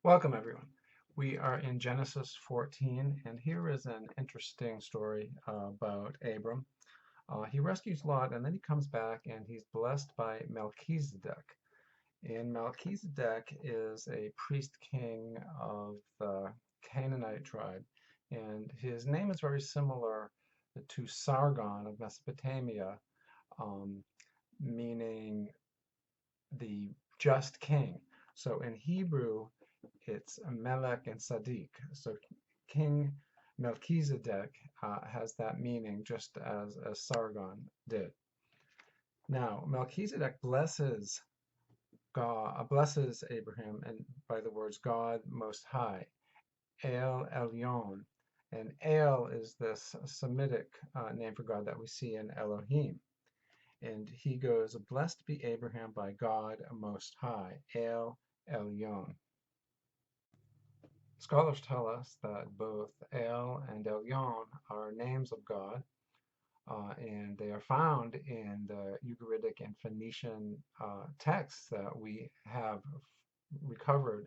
Welcome, everyone. We are in Genesis 14, and here is an interesting story about Abram. He rescues Lot, and then he comes back and he's blessed by Melchizedek. And Melchizedek is a priest king of the Canaanite tribe, and his name is very similar to Sargon of Mesopotamia, um, meaning the just king. So in Hebrew, it's Melech and Sadiq. So King Melchizedek has that meaning just as Sargon did. Now, Melchizedek blesses Abraham and by the words God Most High, El Elyon. And El is this Semitic name for God that we see in Elohim. And he goes, blessed be Abraham by God Most High, El Elyon. Scholars tell us that both El and Elyon are names of God, and they are found in the Ugaritic and Phoenician texts that we have recovered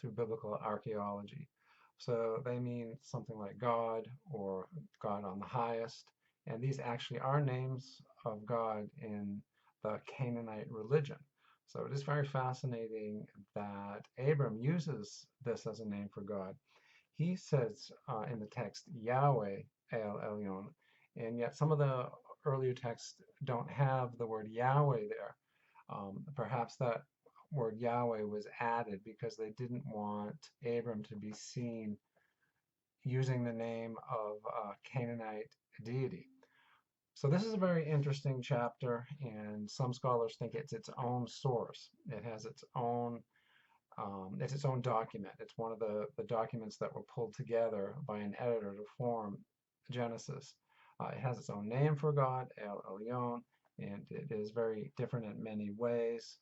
through biblical archaeology. So they mean something like God or God on the highest, and these actually are names of God in the Canaanite religion. So it is very fascinating that Abram uses this as a name for God. He says in the text Yahweh El Elyon, and yet some of the earlier texts don't have the word Yahweh there. Perhaps that word Yahweh was added because they didn't want Abram to be seen using the name of a Canaanite deity. So this is a very interesting chapter, and some scholars think it's its own source. It has it's its own document. It's one of the documents that were pulled together by an editor to form Genesis. It has its own name for God, El Elyon, and it is very different in many ways.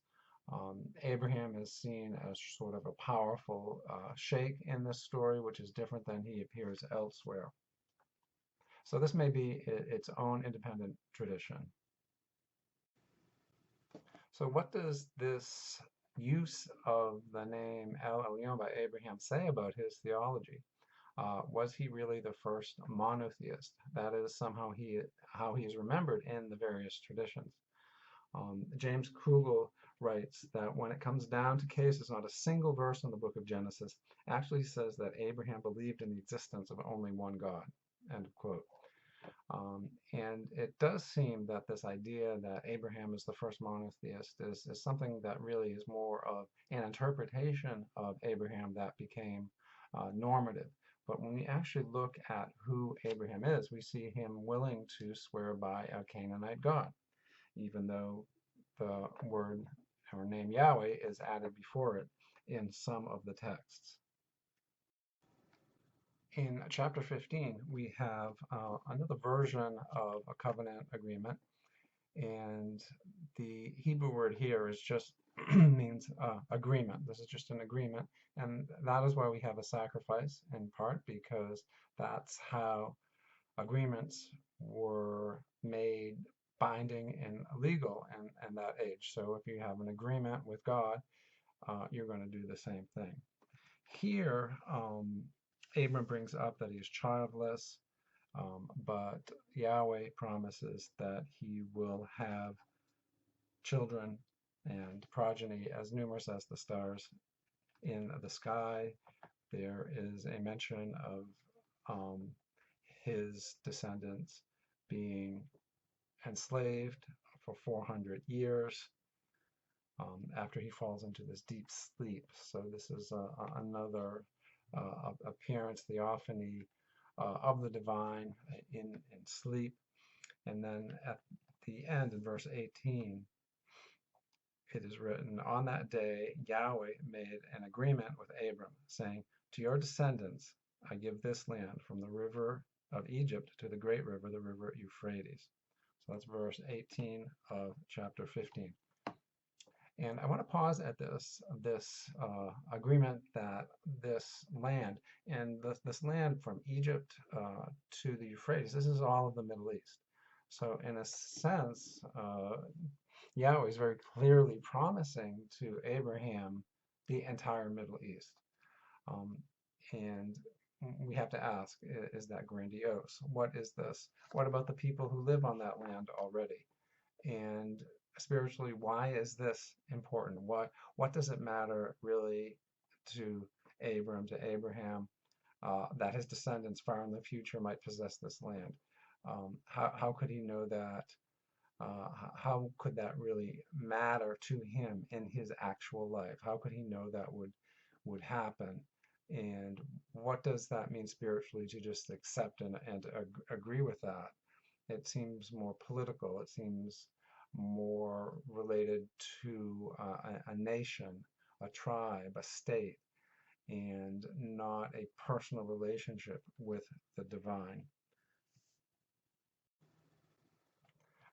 Abraham is seen as sort of a powerful sheikh in this story, which is different than he appears elsewhere. So this may be its own independent tradition. So what does this use of the name El Elyon by Abraham say about his theology? Was he really the first monotheist? That is somehow how he is remembered in the various traditions. James Krugel writes that when it comes down to cases, not a single verse in the book of Genesis actually says that Abraham believed in the existence of only one God. End of quote. And it does seem that this idea that Abraham is the first monotheist is something that really is more of an interpretation of Abraham that became normative. But when we actually look at who Abraham is, we see him willing to swear by a Canaanite god, even though the word or name Yahweh is added before it in some of the texts. In chapter 15, we have another version of a covenant agreement, and the Hebrew word here is just means agreement. This is just an agreement, and that is why we have a sacrifice in part, because that's how agreements were made binding and legal in that age. So if you have an agreement with God, you're going to do the same thing. Here, Abram brings up that he's childless, but Yahweh promises that he will have children and progeny as numerous as the stars in the sky. There is a mention of his descendants being enslaved for 400 years after he falls into this deep sleep. So this is another appearance, theophany of the divine in sleep. And then at the end, in verse 18, it is written, on that day, Yahweh made an agreement with Abram, saying, to your descendants I give this land from the river of Egypt to the great river, the river Euphrates. So that's verse 18 of chapter 15. And I want to pause at this agreement that this land, and this land from Egypt to the Euphrates, this is all of the Middle East. So in a sense, Yahweh is very clearly promising to Abraham the entire Middle East. Um, and we have to ask, is that grandiose? What is this? What about the people who live on that land already? And spiritually, why is this important? What does it matter really to Abram, to Abraham, that his descendants far in the future might possess this land? How could he know that? How could that really matter to him in his actual life? How could he know that would happen? And what does that mean spiritually to just accept and agree with that? It seems more political. It seems more related to a nation, a tribe, a state, and not a personal relationship with the divine.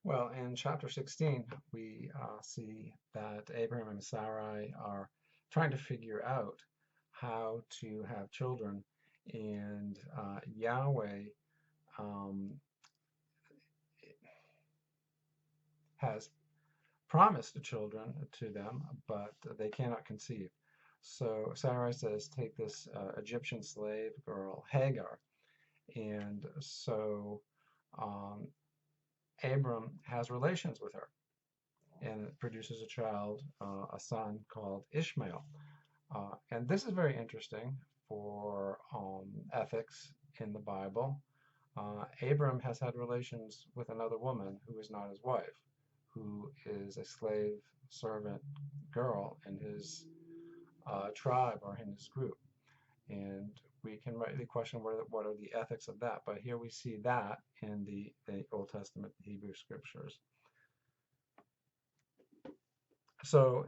Well, in chapter 16, we see that Abraham and Sarai are trying to figure out how to have children, and Yahweh um, has promised children to them, but they cannot conceive. So Sarai says, take this Egyptian slave girl, Hagar. And so um, Abram has relations with her, and it produces a child, a son called Ishmael. And this is very interesting for ethics in the Bible. Abram has had relations with another woman who is not his wife, who is a slave servant girl in his tribe or in his group. And we can rightly question what are the ethics of that. But here we see that in the Old Testament Hebrew scriptures. So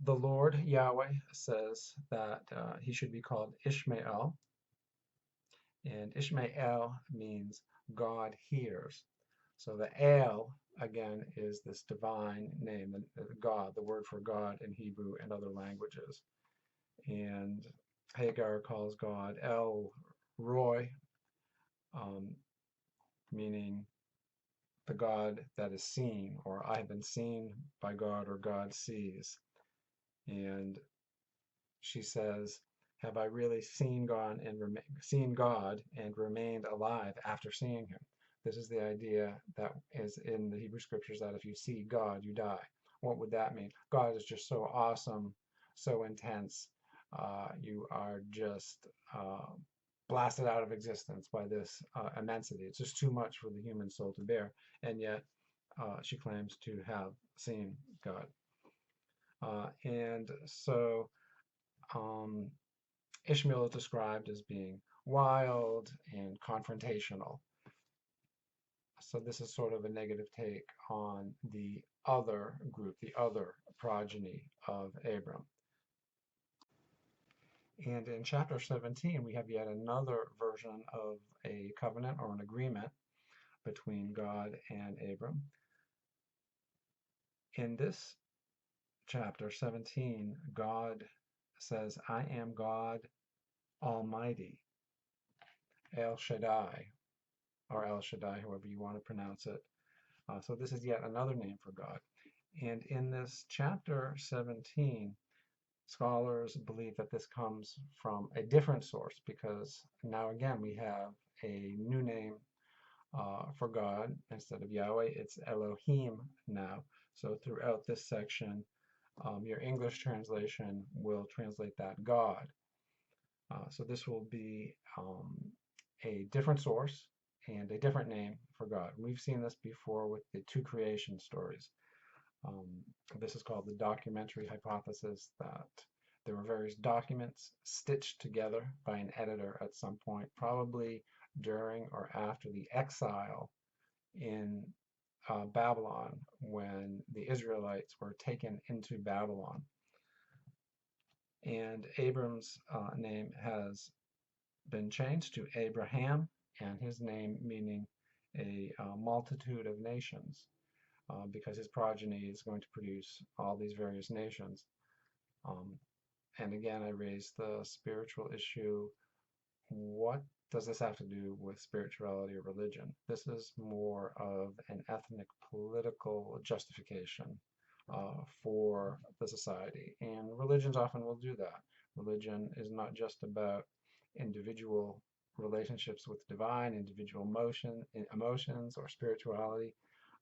the Lord Yahweh says that he should be called Ishmael, and Ishmael means God hears. So the El, again, is this divine name, God, the word for God in Hebrew and other languages. And Hagar calls God El Roy, um, meaning the God that is seen, or I have been seen by God, or God sees. And she says, have I really seen God and remained alive after seeing him? This is the idea that is in the Hebrew scriptures, that if you see God, you die. What would that mean? God is just so awesome, so intense. You are just blasted out of existence by this immensity. It's just too much for the human soul to bear. And yet she claims to have seen God. And so um, Ishmael is described as being wild and confrontational. So this is sort of a negative take on the other group, the other progeny of Abram. And in chapter 17, we have yet another version of a covenant or an agreement between God and Abram. In this chapter 17, God says, I am God Almighty, El Shaddai, or El Shaddai, however you want to pronounce it. So this is yet another name for God. And in this chapter 17, scholars believe that this comes from a different source, because now again we have a new name for God. Instead of Yahweh, it's Elohim now. So throughout this section, your English translation will translate that God. So this will be a different source and a different name for God. We've seen this before with the two creation stories. Um, this is called the documentary hypothesis, that there were various documents stitched together by an editor at some point, probably during or after the exile in Babylon, when the Israelites were taken into Babylon. And Abram's name has been changed to Abraham, and his name meaning a multitude of nations, because his progeny is going to produce all these various nations. Um, and again, I raised the spiritual issue. What does this have to do with spirituality or religion? This is more of an ethnic political justification for the society, and religions often will do that. Religion is not just about individual relationships with divine, individual emotions or spirituality,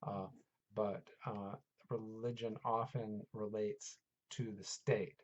uh, but religion often relates to the state.